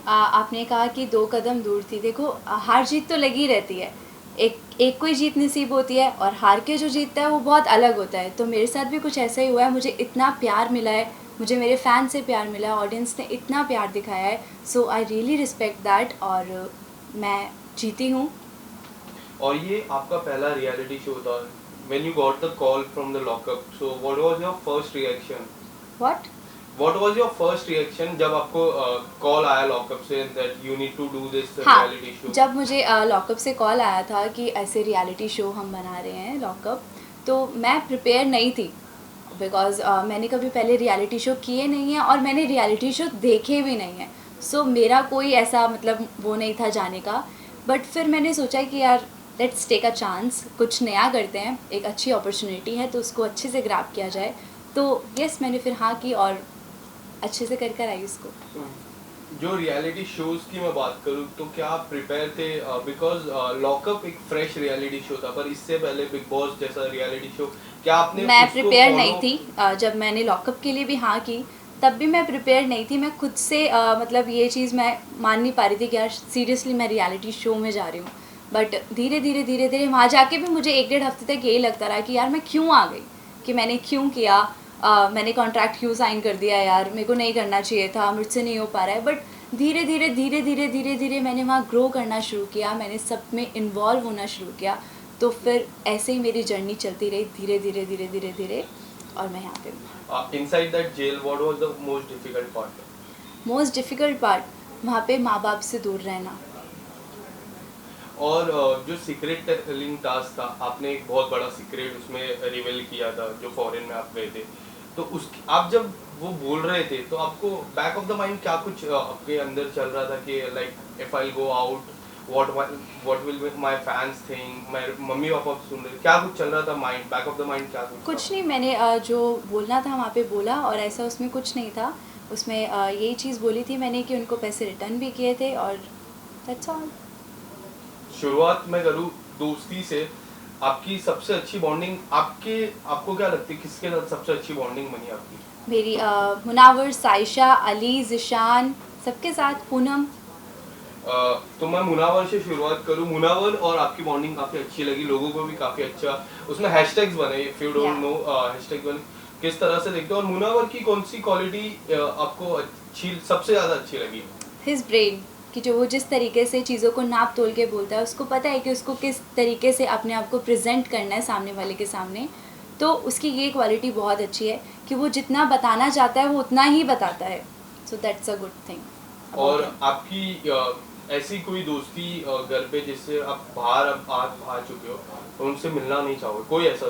आपने कहा कि 2 कदम दूर थी। देखो हार जीत तो लगी रहती है। एक एक कोई जीत नसीब होती है और हार के जो जीतता है वो बहुत अलग होता है। तो मेरे साथ भी कुछ ऐसा ही हुआ है। मुझे इतना प्यार मिला है, मुझे मेरे फ़ैन से प्यार मिला है, ऑडियंस ने इतना प्यार दिखाया है। So I really respect that और मैं जीती हूँ। और ये आपका पहला रियलिटी शो था। When you got the call from the lockup, so what was your first reaction? What? What was your first reaction जब आपको कॉल आया लॉकअप से that you need to do this हाँ, रियलिटी शो? जब मुझे lockup से call आया था कि ऐसे रियलिटी शो हम बना रहे हैं लॉकअप, तो मैं प्रिपेयर नहीं थी बिकॉज़ मैंने कभी पहले रियलिटी शो किए नहीं हैं और मैंने रियलिटी शो देखे भी नहीं हैं। सो मेरा कोई ऐसा मतलब वो नहीं था जाने का। बट फिर मैंने सोचा कि यार लेट्स टेक अ चांस, कुछ नया करते हैं, एक अच्छी अपॉर्चुनिटी है तो उसको अच्छे से ग्रैब किया जाए। तो यस, मैंने फिर हाँ की और अच्छे से कर आई उसको। जो रियलिटी शोज की मैं बात करूँ तो क्या आप प्रिपेयर थे? बिकॉज लॉकअप एक फ्रेश रियलिटी शो था, पर इससे पहले बिग बॉस जैसा रियलिटी शो, क्या आपने मैं उसको प्रिपेयर नहीं फॉलो? थी। जब मैंने लॉकअप के लिए भी हाँ की तब भी मैं प्रिपेयर नहीं थी। मैं खुद से मतलब ये चीज़ मैं मान नहीं पा रही थी कि यार सीरियसली मैं रियलिटी शो में जा रही हूँ। बट धीरे धीरे वहाँ जाके भी मुझे 1 डेढ़ हफ्ते तक यही लगता रहा कि यार मैं क्यों आ गई, कि मैंने क्यों किया, मैंने कॉन्ट्रैक्ट क्यों साइन कर दिया, यार मेरे को नहीं करना चाहिए था, मुझसे नहीं हो पा रहा है। बट धीरे धीरे मैंने वहाँ ग्रो करना शुरू किया, मैंने सब में इन्वॉल्व होना शुरू किया। तो फिर ऐसे ही मेरी जर्नी चलती रही धीरे धीरे और मैं यहाँ पे हूँ। Inside that jail what was the most difficult part? Most difficult part वहाँ पे माँ बाप से दूर रहना। और जो सीक्रेट टेलिंग टास्क था, आपने एक बहुत बड़ा सीक्रेट उसमें रिवील किया था जो फॉरेन में आप गए थे, तो उस आप जब वो बोल रहे थे तो आपको बैक ऑफ द माइंड क्या कुछ आपके अंदर चल रहा था कि like if I go out what what will my fans think, my mummy papa सुन रहे, क्या कुछ चल रहा था mind, back of the mind क्या कुछ था? कुछ नहीं, मैंने जो बोलना था वहाँ पे बोला और ऐसा उसमें कुछ नहीं था। उसमें यही चीज़ बोली थी मैंने कि उनको पैसे रिटर्न भी किए थे और दैट्स ऑल। शुरुआत में करूँ दोस्ती से, आपकी सबसे अच्छी बॉन्डिंग आपके, आपको क्या लगती है किसके साथ सबसे अच्छी बॉन्डिंग बनी आपकी? मेरी मुनावर, साइशा, अली, ज़िशान, सबके साथ, पूनम। तो मैं मुनावर से शुरुआत करूँ। मुनावर और आपकी बॉन्डिंग काफ़ी अच्छी लगी, लोगों को भी काफ़ी अच्छा, उसमें हैशटैग्स बने, इफ यू या डोंट नो हैशटैग बने, किस तरह से देखते हो? और मुनावर की कौन सी क्वालिटी आपको अच्छी, सबसे ज़्यादा अच्छी लगी? हिज ब्रेन, कि जो वो जिस तरीके से चीज़ों को नाप तोल के बोलता है, उसको पता है कि उसको किस तरीके से अपने आप को प्रेजेंट करना है सामने वाले के सामने। तो उसकी ये क्वालिटी बहुत अच्छी है कि वो जितना बताना चाहता है वो उतना ही बताता है। So that's a good thing about और हिम। आपकी ऐसी कोई दोस्ती घर पे जिससे आप बाहर अब आ चुके हो और उनसे मिलना नहीं चाहोगे, कोई ऐसा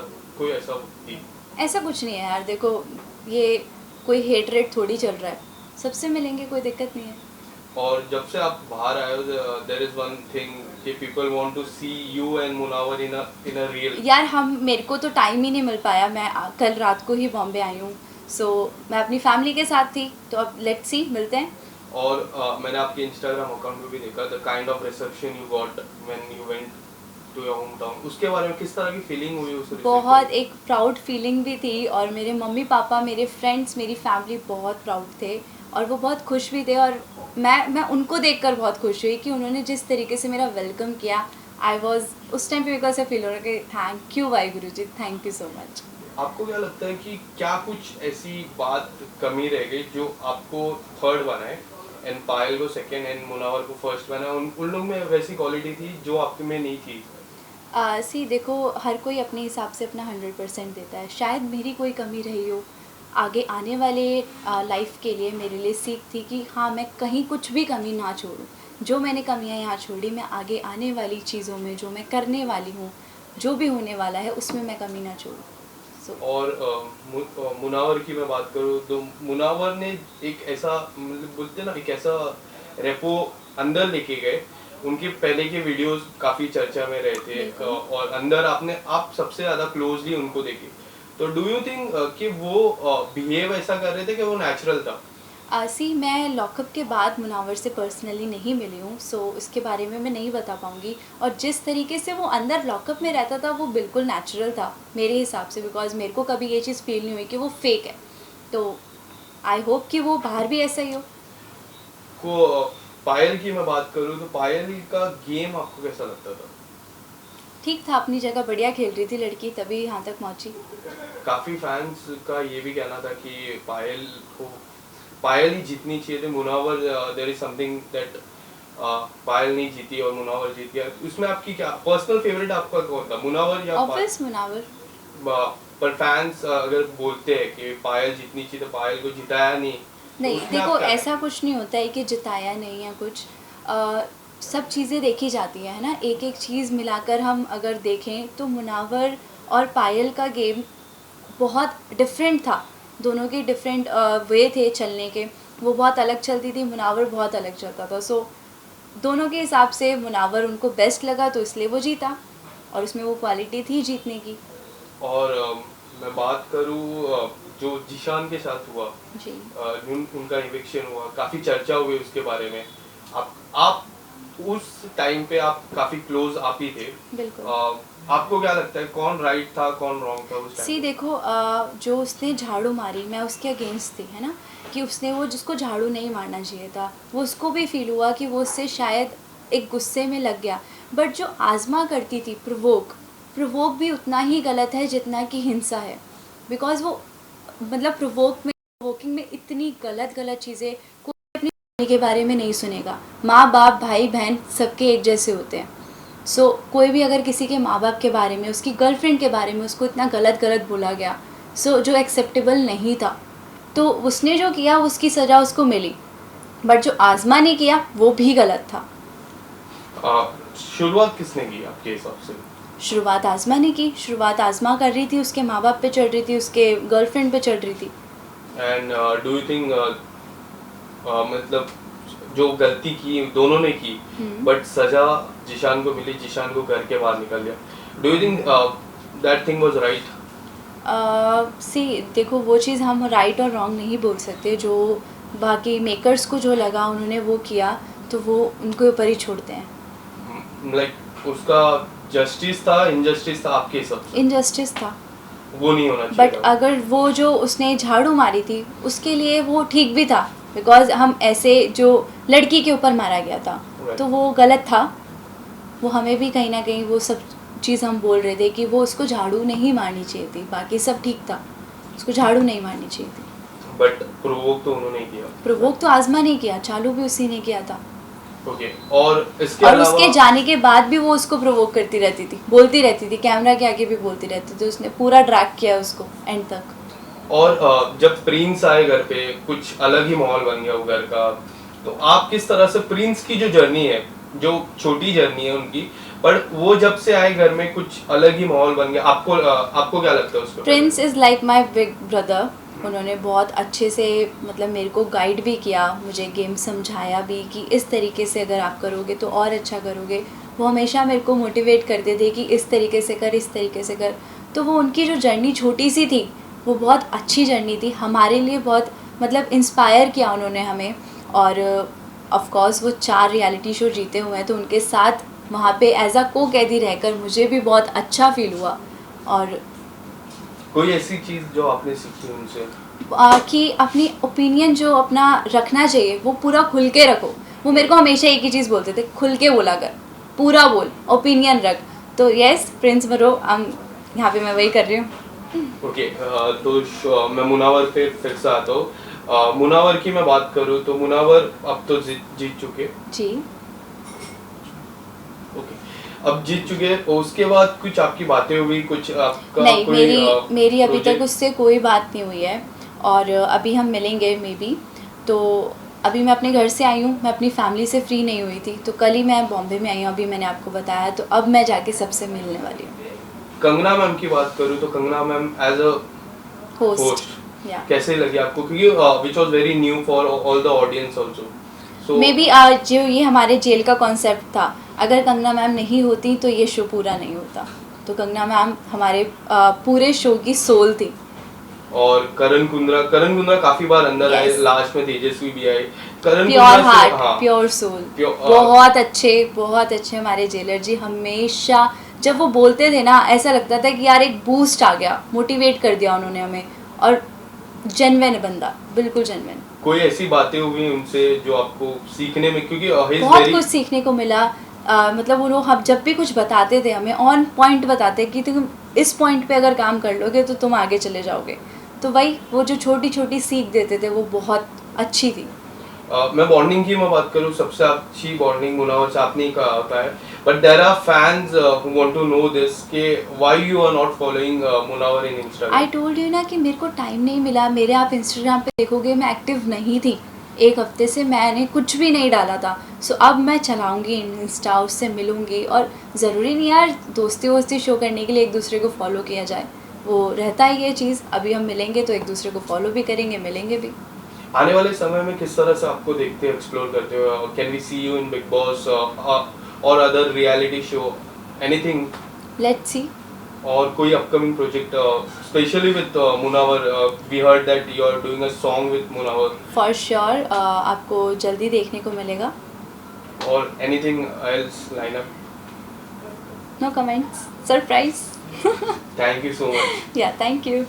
व्यक्ति? ऐसा कुछ नहीं है यार, देखो ये कोई हेट रेट थोड़ी चल रहा है, सबसे मिलेंगे, कोई दिक्कत नहीं है। और जब से आप बाहर आए हो, देयर इज वन थिंग कि people want to see you and Munawar in a reel. यार हम मेरे को तो टाइम ही नहीं मिल पाया, मैं कल रात को ही बॉम्बे आई हूँ। सो मैं अपनी फैमिली के साथ थी, तो अब लेट्स सी, मिलते हैं। और मैंने आपके इंस्टाग्राम अकाउंट में भी देखा the kind of reception you got when you went to your home town, उसके बारे में किस तरह की फीलिंग हुई उस रिसेप्शन? बहुत एक प्राउड फीलिंग भी थी और मेरे मम्मी पापा, मेरे फ्रेंड्स, मेरी फैमिली बहुत प्राउड थे और वो बहुत खुश भी थे। और मैं उनको देखकर बहुत खुश हुई कि उन्होंने जिस तरीके से मेरा वेलकम किया। आई वॉज उस टाइम पे बिकॉज आई फील हो रहा कि thank you Y Guru ji, thank you so much. आपको क्या लगता है कि क्या कुछ ऐसी बात कमी रह गई जो आपको थर्ड बनाए, एंड पायल को सेकंड एंड मुनावर को फर्स्ट बनाए? उन लोग में वैसी क्वालिटी थी जो आपके में नहीं थी? सी देखो, हर कोई अपने हिसाब से अपना 100% देता है। शायद मेरी कोई कमी रही हो, आगे आने वाले लाइफ के लिए मेरे लिए सीख थी कि हाँ, मैं कहीं कुछ भी कमी ना छोड़ूं। जो मैंने कमियां यहाँ छोड़ी, मैं आगे आने वाली चीज़ों में, जो मैं करने वाली हूँ, जो भी होने वाला है, उसमें मैं कमी ना छोड़ूं। सो और मुनावर की मैं बात करूँ तो मुनावर ने एक ऐसा, मतलब बोलते हैं ना, एक ऐसा रेपो अंदर लेके गए, उनके पहले के वीडियोस काफी चर्चा में रहे थे, बिल्कुल। और अंदर आप सबसे ज्यादा क्लोजली उनको देखे, तो डू यू थिंक कि वो बिहेव ऐसा कर रहे थे कि वो नेचुरल था? सी मैं लॉकअप के बाद मुनावर से पर्सनली नहीं मिली हूँ, सो इसके बारे में मैं नहीं बता पाऊँगी। और जिस तरीके से वो अंदर लॉकअप में रहता था वो बिल्कुल नेचुरल था मेरे हिसाब से, बिकॉज़ मेरे को कभी ये चीज़ फील नहीं हुई कि वो फेक है। तो आई होप कि वो बाहर भी ऐसा ही हो। को पायल की मैं बात करूँ तो पायल का गेम आपको कैसा लगता था? ठीक था, अपनी जगह बढ़िया खेल रही थी लड़की, तभी यहाँ तक पहुँची। काफी फैंस का ये भी कहना था कि पायल ही जीतनी चाहिए थी। Munawar, there is something that Payal नहीं जीती और मुनावर जीत गया। उसमें आपकी क्या पर्सनल फेवरेट आपका कौन था, मुनावर या ऑब्वियस मुनावर। पर फैंस अगर बोलते हैं कि पायल जीतनी चाहिए तो पायल को जिताया नहीं, तो नहीं उसमें आप देखो, क्या ऐसा कुछ नहीं होता है कि जिताया नहीं या कुछ। सब चीज़ें देखी जाती है ना, एक एक चीज़ मिलाकर हम अगर देखें तो मुनावर और पायल का गेम बहुत डिफरेंट था। दोनों के डिफरेंट वे थे चलने के। वो बहुत अलग चलती थी, मुनावर बहुत अलग चलता था। सो दोनों के हिसाब से मुनावर उनको बेस्ट लगा तो इसलिए वो जीता, और उसमें वो क्वालिटी थी जीतने की। और मैं बात करूँ जो जिशान के साथ हुआ, जी उनका इविक्शन हुआ, काफी चर्चा हुई उसके बारे में। आप उस टाइम पे आप काफी क्लोज आप ही थे। बिल्कुल। आपको क्या लगता है कौन राइट था कौन रॉन्ग था उस टाइम? सी देखो, जो उसने झाड़ू मारी, मैं उसके अगेंस्ट थी, है ना, कि उसने वो जिसको झाड़ू नहीं मारना चाहिए था, वो उसको भी फील हुआ कि वो उससे शायद एक गुस्से में लग गया। बट जो आज़मा करती थी प्रोवोक भी उतना ही गलत है जितना कि हिंसा है। बिकॉज वो मतलब प्रोवोकिंग में इतनी गलत गलत चीज़ें, कोई अपनी फैमिली के बारे में नहीं सुनेगा। माँ बाप भाई बहन सबके एक जैसे होते हैं। सो कोई भी अगर किसी के माँ बाप के बारे में, उसकी गर्लफ्रेंड के बारे में उसको इतना गलत गलत बोला गया, सो जो एक्सेप्टेबल नहीं था, तो उसने जो किया उसकी सज़ा उसको मिली। बट जो आज़मा ने किया वो भी गलत था। शुरुआत किसने की आपके हिसाब से? शुरुआत आज़मा ने की। शुरुआत आज़मा कर रही थी, उसके माँ बाप पे चढ़ रही थी, उसके गर्लफ्रेंड पे चढ़ रही थी। एंड डू यू थिंक मतलब जो गलती की दोनों ने की, बट सजा जिशान को मिली, जिशान को घर के बाहर निकल गया, do you think that thing was right? See देखो, वो चीज़ हम राइट और रॉन्ग नहीं बोल सकते। जो बाकी मेकर्स को जो लगा उन्होंने वो किया, तो वो उनके ऊपर ही छोड़ते हैं। लाइक उसका जस्टिस था इनजस्टिस था आपके हिसाब से? इनजस्टिस था। वो नहीं होना चाहिए बट था। अगर वो जो उसने झाड़ू मारी थी उसके लिए वो ठीक भी था, बिकॉज हम ऐसे जो लड़की के ऊपर मारा गया था Right. तो वो गलत था। वो हमें भी कहीं ना कहीं वो सब चीज़ हम बोल रहे थे कि वो उसको झाड़ू नहीं मारनी चाहिए थी, बाकी सब ठीक था, उसको झाड़ू नहीं मारनी चाहिए थी। बट प्रोवोक तो उन्होंने किया। प्रोवोक तो आज़मा ने किया, चालू भी उसी ने किया था। ओके, और इसके और अलावा उसके जाने के बाद भी वो उसको प्रोवोक करती रहती थी, बोलती रहती थी, कैमरा के आगे भी बोलती रहती थी। उसने पूरा ड्रैग किया उसको एंड तक। और जब प्रिंस आए घर पे कुछ अलग ही माहौल बन गया वो घर का, तो आप किस तरह से प्रिंस की जो जर्नी है, जो छोटी जर्नी है उनकी, पर वो जब से आए घर में कुछ अलग ही माहौल बन गया, आपको क्या लगता है उस पर? Prince is like my big brother. उन्होंने बहुत अच्छे से मतलब मेरे को गाइड भी किया, मुझे गेम समझाया भी कि इस तरीके से अगर आप करोगे तो और अच्छा करोगे। वो हमेशा मेरे को मोटिवेट करते थे कि इस तरीके से कर, इस तरीके से कर। तो वो उनकी जो जर्नी छोटी सी थी वो बहुत अच्छी जर्नी थी हमारे लिए, बहुत मतलब इंस्पायर किया उन्होंने हमें। और ऑफ कोर्स वो 4 रियलिटी शो जीते हुए हैं, तो उनके साथ वहाँ पे एज अ को कैदी रहकर मुझे भी बहुत अच्छा फील हुआ। और कोई ऐसी चीज जो आपने सीखी उनसे? कि अपनी ओपिनियन जो अपना रखना चाहिए वो पूरा खुल के रखो। वो मेरे को हमेशा एक ही चीज़ बोलते थे, खुल के बोला कर, पूरा बोल, ओपिनियन रख। तो यस, प्रिंस बरो, यहाँ पे मैं वही कर रही हूँ। ओके, तो मैं मुनावर पे फिर से आता हूँ। मुनावर की मैं बात करूँ तो मुनावर अब तो जीत चुके। जी ओके, अब जीत चुके हैं, और उसके बाद कुछ आपकी बातें हुई, कुछ आपका नहीं, कोई मेरी अभी तक project? उससे कोई बात नहीं हुई है। और अभी हम मिलेंगे मे बी। तो अभी मैं अपने घर से आई हूँ, मैं अपनी फैमिली से फ्री नहीं हुई थी, तो कल ही मैं बॉम्बे में आई हूँ, अभी मैंने आपको बताया। तो अब मैं जाके सबसे मिलने वाली हूँ। कंगना मैम की बात करूँ तो Kangana ma'am as a host host या कैसे लगी आपको, क्योंकि which was very new for all the audience also, so may be जो ये हमारे जेल का कॉन्सेप्ट था, अगर कंगना मैम नहीं होती तो ये शो पूरा नहीं होता। तो कंगना मैम हमारे पूरे शो की सोल थी। और करण कुंद्रा काफी बार अंदर आए, Yes. लास्ट में तेजस्वी भी आए। करण प्योर कुंद्रा से हार्ट, हाँ, प्योर सोल, Pure- बहुत अच्छे हमारे जेलर जी। हमेशा जब वो बोलते थे ना, ऐसा लगता था कि यार एक बूस्ट आ गया, मोटिवेट कर दिया उन्होंने हमें। और जेन्युइन बंदा, बिल्कुल जेन्युइन, कोई ऐसी बातें हुई उनसे जो आपको सीखने में, क्योंकि he is बहुत very कुछ सीखने को मिला। मतलब वो लोग हम जब भी कुछ बताते थे हमें ऑन पॉइंट बताते कि तुम इस पॉइंट पे अगर काम कर लोगे तो तुम आगे चले जाओगे। तो वही वो जो छोटी छोटी सीख देते थे वो बहुत अच्छी थी। मैं बॉन्डिंग की मैं बात करूँ, सबसे अच्छी बॉन्डिंग मुनावर से आपने ही कहा होता है, but there are fans who want to know this कि why you are not following Munawar in I Instagram. Told you ना कि मेरे को टाइम नहीं मिला। मेरे आप इंस्टाग्राम पे देखोगे मैं एक्टिव नहीं थी, एक हफ्ते से मैंने कुछ भी नहीं डाला था। सो अब मैं चलाऊंगी इंस्टा, उससे मिलूंगी। और ज़रूरी नहीं यार दोस्ती वोस्ती शो करने के लिए एक दूसरे को फॉलो किया जाए, वो रहता है ये चीज़। अभी हम मिलेंगे तो एक दूसरे को फॉलो भी करेंगे, मिलेंगे भी। आने वाले समय में किस तरह से आपको देखते हैं, एक्सप्लोर करते हो? Can we see you in Bigg Boss और other reality show, anything? Let's see. और कोई upcoming project specially with Munawar? We heard that you are doing a song with Munawar. For sure आपको जल्दी देखने को मिलेगा। और anything else line up? No comments, surprise. Thank you so much. Yeah thank you.